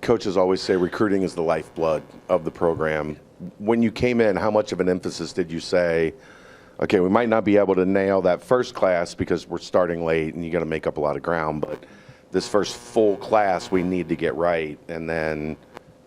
Coaches always say recruiting is the lifeblood of the program. When you came in, how much of an emphasis did you say, okay, we might not be able to nail that first class because we're starting late and you got to make up a lot of ground, but this first full class we need to get right, and then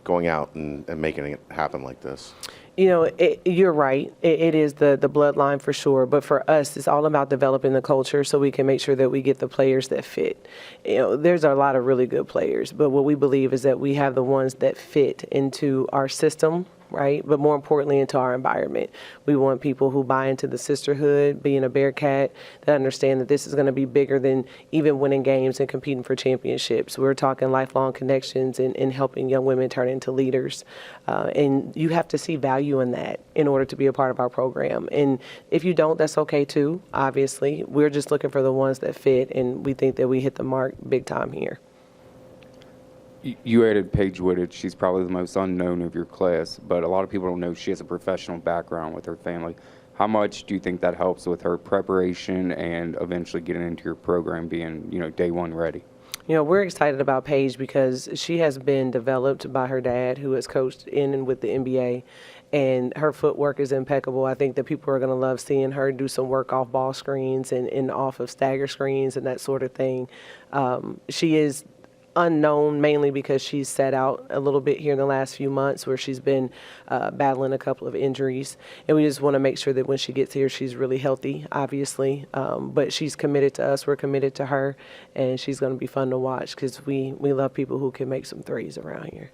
going out and making it happen like this? You know, you're right. It is the bloodline for sure. But for us, it's all about developing the culture so we can make sure that we get the players that fit. You know, there's a lot of really good players, but what we believe is that we have the ones that fit into our system, right? But more importantly, into our environment. We want people who buy into the sisterhood, being a Bearcat, that understand that this is going to be bigger than even winning games and competing for championships. We're talking lifelong connections and helping young women turn into leaders. And you have to see value in that in order to be a part of our program. And if you don't, that's okay too, obviously. We're just looking for the ones that fit, and we think that we hit the mark big time here. You added Paige Wted. She's probably the most unknown of your class, but a lot of people don't know she has a professional background with her family. How much do you think that helps with her preparation and eventually getting into your program being, you know, day one ready? You know, we're excited about Paige because she has been developed by her dad, who has coached in and with the NBA, and her footwork is impeccable. I think that people are going to love seeing her do some work off ball screens and off of stagger screens and that sort of thing. She is unknown mainly because she's sat out a little bit here in the last few months where she's been battling a couple of injuries, and we just want to make sure that when she gets here she's really healthy, obviously, but she's committed to us, we're committed to her, and she's going to be fun to watch because we love people who can make some threes around here.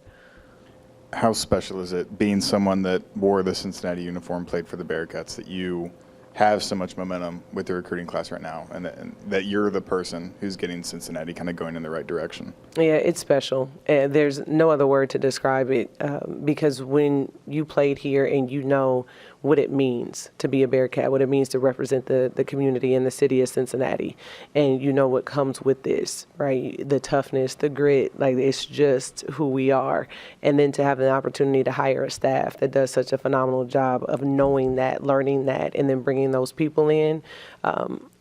How special is it being someone that wore the Cincinnati uniform, played for the Bearcats, that you have so much momentum with the recruiting class right now, and that you're the person who's getting Cincinnati kind of going in the right direction? Yeah, it's special. There's no other word to describe it because when you played here and you know what it means to be a Bearcat, what it means to represent the community and the city of Cincinnati, and you know what comes with this, right? The toughness, the grit, like it's just who we are. And then to have the opportunity to hire a staff that does such a phenomenal job of knowing that, learning that, and then bringing those people in,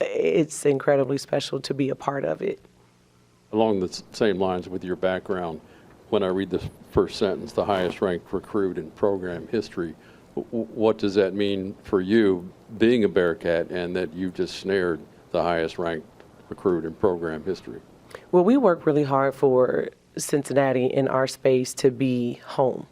it's incredibly special to be a part of it. Along the same lines with your background, when I read the first sentence, the highest ranked recruit in program history, what does that mean for you being a Bearcat and that you just snared the highest ranked recruit in program history? Well, we work really hard for Cincinnati in our space to be home.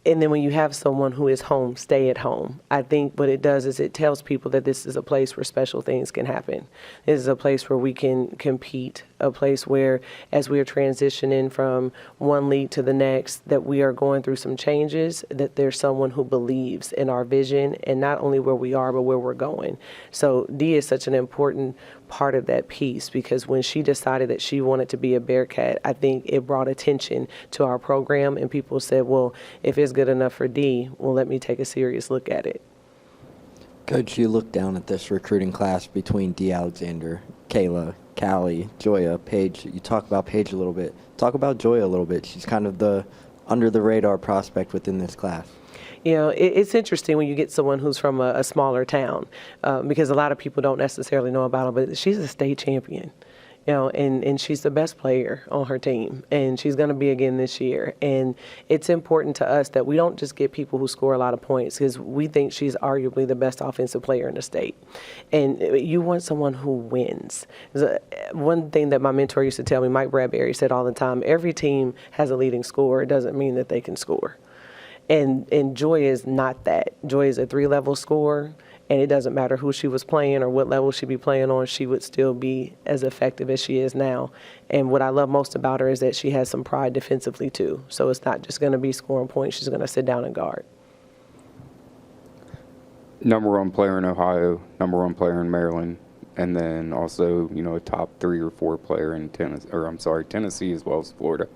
And then when you have someone who is home, stay at home. I think what it does is it tells people that this is a place where special things can happen. This is a place where we can compete, a place where as we are transitioning from one league to the next, that we are going through some changes, that there's someone who believes in our vision and not only where we are, but where we're going. So Dee is such an important part of that piece because when she decided that she wanted to be a Bearcat, I think it brought attention to our program, and people said, well, if it's good enough for Dee, well, let me take a serious look at it. Coach, you look down at this recruiting class between Dee Alexander, Kayla, Callie, Joya, Paige. You talk about Paige a little bit. Talk about Joya a little bit. She's kind of the under-the-radar prospect within this class. You know, it's interesting when you get someone who's from a smaller town because a lot of people don't necessarily know about her, but she's a state champion. You know, and she's the best player on her team, and she's going to be again this year. And it's important to us that we don't just get people who score a lot of points because we think she's arguably the best offensive player in the state. And you want someone who wins. One thing that my mentor used to tell me, Mike Bradbury, said all the time, every team has a leading scorer. It doesn't mean that they can score. And Joy is not that. Joy is a 3-level scorer, and it doesn't matter who she was playing or what level she'd be playing on, she would still be as effective as she is now. And what I love most about her is that she has some pride defensively too. So it's not just going to be scoring points, she's going to sit down and guard. Number 1 player in Ohio, number 1 player in Maryland, and then also, you know, a top 3 or 4 player in Tennessee as well as Florida.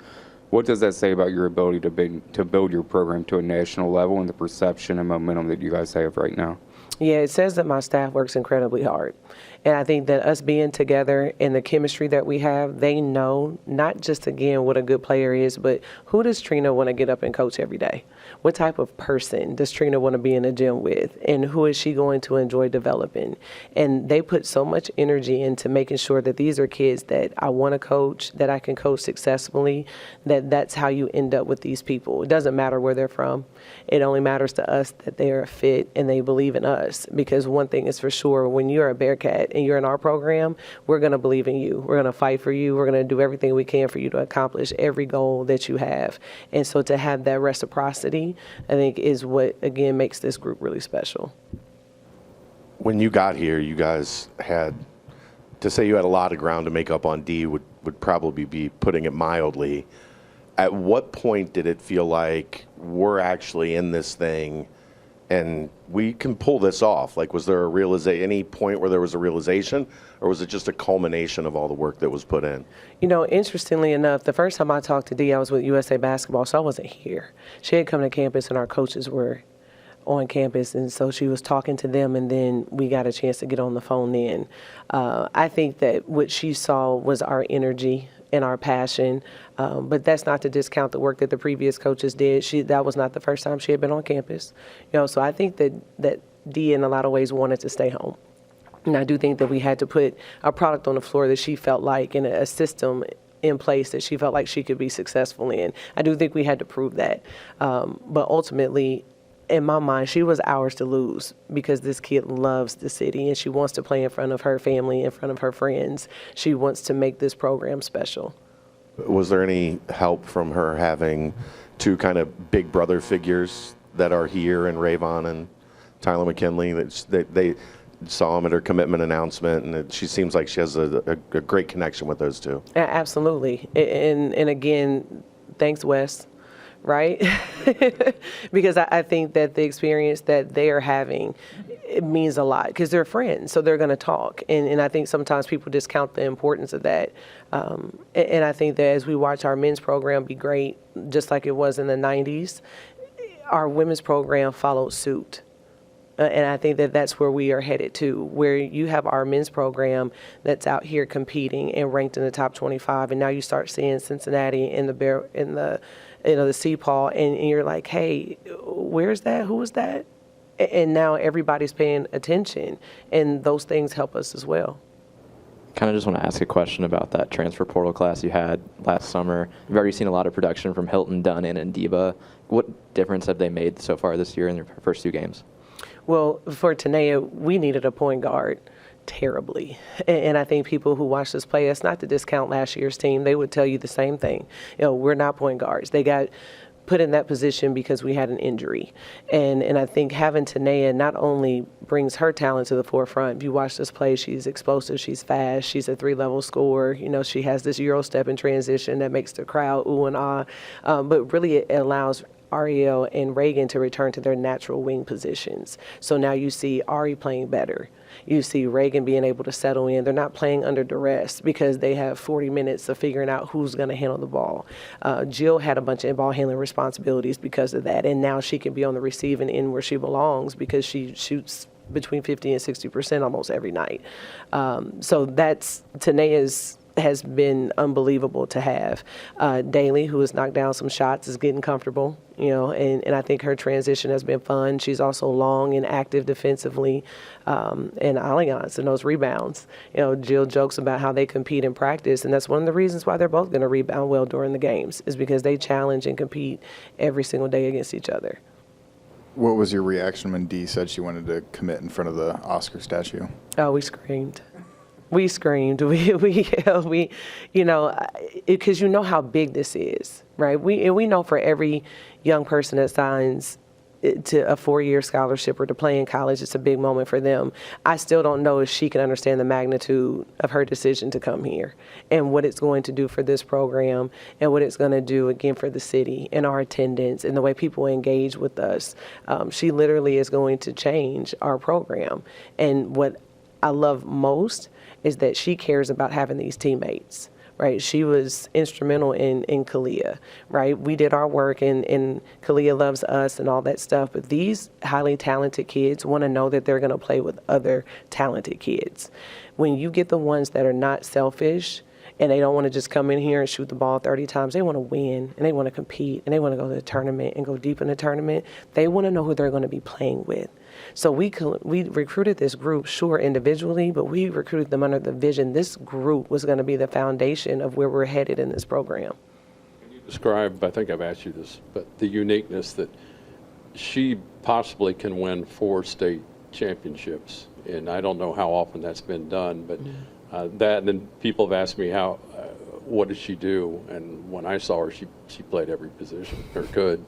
What does that say about your ability to build your program to a national level and the perception and momentum that you guys have right now? Yeah, it says that my staff works incredibly hard. And I think that us being together and the chemistry that we have, they know not just, again, what a good player is, but who does Trina want to get up and coach every day? What type of person does Trina want to be in the gym with? And who is she going to enjoy developing? And they put so much energy into making sure that these are kids that I want to coach, that I can coach successfully, that's how you end up with these people. It doesn't matter where they're from. It only matters to us that they are fit and they believe in us. Because one thing is for sure, when you're a Bearcat and you're in our program, we're going to believe in you. We're going to fight for you. We're going to do everything we can for you to accomplish every goal that you have. And so to have that reciprocity, I think, is what, again, makes this group really special. When you got here, you guys had, to say you had a lot of ground to make up on D would probably be putting it mildly. At what point did it feel like we're actually in this thing and we can pull this off? Like, was there any point where there was a realization, or was it just a culmination of all the work that was put in? You know, interestingly enough, the first time I talked to Dee, I was with USA Basketball, so I wasn't here. She had come to campus and our coaches were on campus, and so she was talking to them, and then we got a chance to get on the phone then. I think that what she saw was our energy and our passion, but that's not to discount the work that the previous coaches did. That was not the first time she had been on campus. You know, so I think that Dee in a lot of ways wanted to stay home. And I do think that we had to put a product on the floor that she felt like, and a system in place that she felt like she could be successful in. I do think we had to prove that. But ultimately, in my mind, she was ours to lose because this kid loves the city and she wants to play in front of her family, in front of her friends. She wants to make this program special. Was there any help from her having two kind of big brother figures that are here in Rayvon and Tyler McKinley? That they saw him at her commitment announcement, and she seems like she has a great connection with those two. Absolutely. And again, thanks, Wes. Right? Because I think that the experience that they are having, it means a lot because they're friends, so they're going to talk. And I think sometimes people discount the importance of that. And I think that as we watch our men's program be great, just like it was in the 90s, our women's program followed suit. And I think that that's where we are headed to, where you have our men's program that's out here competing and ranked in the top 25, and now you start seeing Cincinnati in the CPAW, and you're like, hey, where's that? Who is that? And now everybody's paying attention, and those things help us as well. Kind of just want to ask a question about that transfer portal class you had last summer. You've already seen a lot of production from Hilton, Dunn, and Diva. What difference have they made so far this year in their first 2 games? Well, for Tanea, we needed a point guard terribly. And I think people who watch us play, it's not to discount last year's team, they would tell you the same thing. You know, we're not point guards. They got put in that position because we had an injury. And I think having Tanea not only brings her talent to the forefront. If you watch us play, she's explosive, she's fast, she's a 3-level scorer. You know, she has this Euro step in transition that makes the crowd ooh and ah. But really it allows Ariel and Reagan to return to their natural wing positions. So now you see Ari playing better. You see Reagan being able to settle in. They're not playing under duress because they have 40 minutes of figuring out who's going to handle the ball. Jill had a bunch of ball handling responsibilities because of that, and now she can be on the receiving end where she belongs because she shoots between 50 and 60% almost every night. So that's Tanea's has been unbelievable to have. Daly, who has knocked down some shots, is getting comfortable, you know, and I think her transition has been fun. She's also long and active defensively, and Allianz and those rebounds. You know, Jill jokes about how they compete in practice, and that's one of the reasons why they're both going to rebound well during the games, is because they challenge and compete every single day against each other. What was your reaction when Dee said she wanted to commit in front of the Oscar statue? Oh, we screamed. We screamed. We yelled. You know, because you know how big this is, right? We know for every young person that signs to a 4-year scholarship or to play in college, it's a big moment for them. I still don't know if she can understand the magnitude of her decision to come here and what it's going to do for this program and what it's going to do, again, for the city and our attendance and the way people engage with us. She literally is going to change our program. And what I love most is that she cares about having these teammates, right? She was instrumental in Kalia, right? We did our work, and Kalia loves us and all that stuff. But these highly talented kids want to know that they're going to play with other talented kids. When you get the ones that are not selfish, and they don't want to just come in here and shoot the ball 30 times. They want to win, and they want to compete, and they want to go to the tournament and go deep in the tournament. They want to know who they're going to be playing with. So we recruited this group, sure, individually, but we recruited them under the vision. This group was going to be the foundation of where we're headed in this program. Can you describe, I think I've asked you this, but the uniqueness that she possibly can win 4 state championships, and I don't know how often that's been done, but that, and then people have asked me what does she do? And when I saw her, she played every position, or could.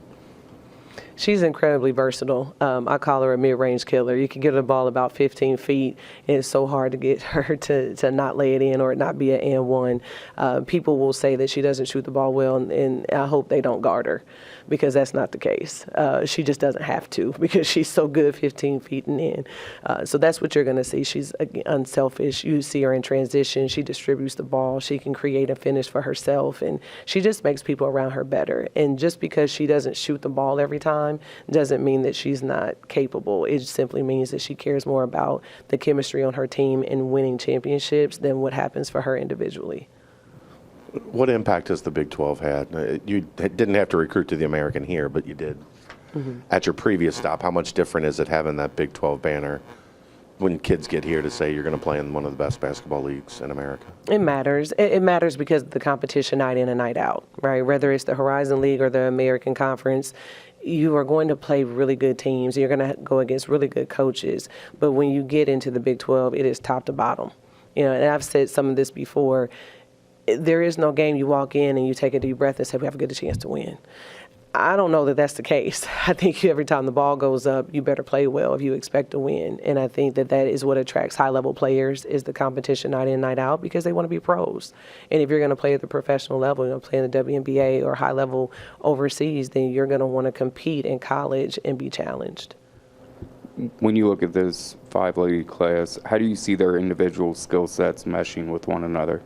She's incredibly versatile. I call her a mid-range killer. You can get her the ball about 15 feet, and it's so hard to get her to not lay it in or it not be an and one. People will say that she doesn't shoot the ball well, and I hope they don't guard her, because that's not the case. She just doesn't have to, because she's so good 15 feet and in. So that's what you're going to see. She's unselfish. You see her in transition. She distributes the ball. She can create a finish for herself, and she just makes people around her better. And just because she doesn't shoot the ball every time doesn't mean that she's not capable. It simply means that she cares more about the chemistry on her team and winning championships than what happens for her individually. What impact has the Big 12 had? You didn't have to recruit to the American here, but you did. At your previous stop, how much different is it having that Big 12 banner when kids get here to say you're going to play in one of the best basketball leagues in America? It matters. It matters because of the competition night in and night out, right? Whether it's the Horizon League or the American Conference, you are going to play really good teams. You're going to go against really good coaches. But when you get into the Big 12, it is top to bottom. You know, and I've said some of this before. There is no game you walk in and you take a deep breath and say, we have a good chance to win. I don't know that that's the case. I think every time the ball goes up, you better play well if you expect to win. And I think that that is what attracts high-level players, is the competition night in, night out, because they want to be pros. And if you're going to play at the professional level, you're going to play in the WNBA or high-level overseas, then you're going to want to compete in college and be challenged. When you look at this 5-lady class, how do you see their individual skill sets meshing with one another?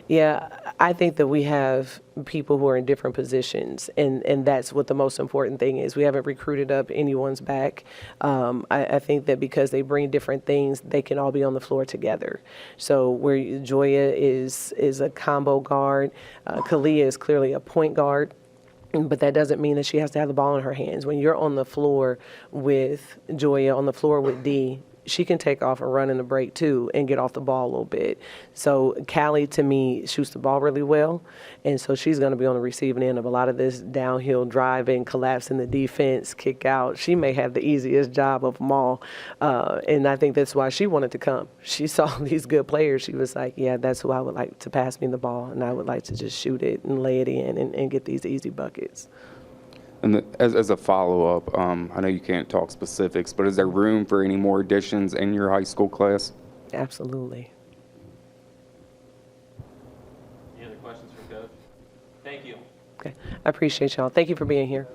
Yeah, I think that we have people who are in different positions, and that's what the most important thing is. We haven't recruited up anyone's back. I think that because they bring different things, they can all be on the floor together. So where Joya is a combo guard, Kalia is clearly a point guard. But that doesn't mean that she has to have the ball in her hands. When you're on the floor with Joya, on the floor with Dee, she can take off and run in the break too and get off the ball a little bit. So Callie, to me, shoots the ball really well, and so she's going to be on the receiving end of a lot of this downhill driving, collapsing the defense, kick out. She may have the easiest job of them all, and I think that's why she wanted to come. She saw these good players. She was like, yeah, that's who I would like to pass me the ball, and I would like to just shoot it and lay it in and get these easy buckets. And as a follow-up, I know you can't talk specifics, but is there room for any more additions in your high school class? Absolutely. Any other questions for Coach? Thank you. Okay. I appreciate y'all. Thank you for being here.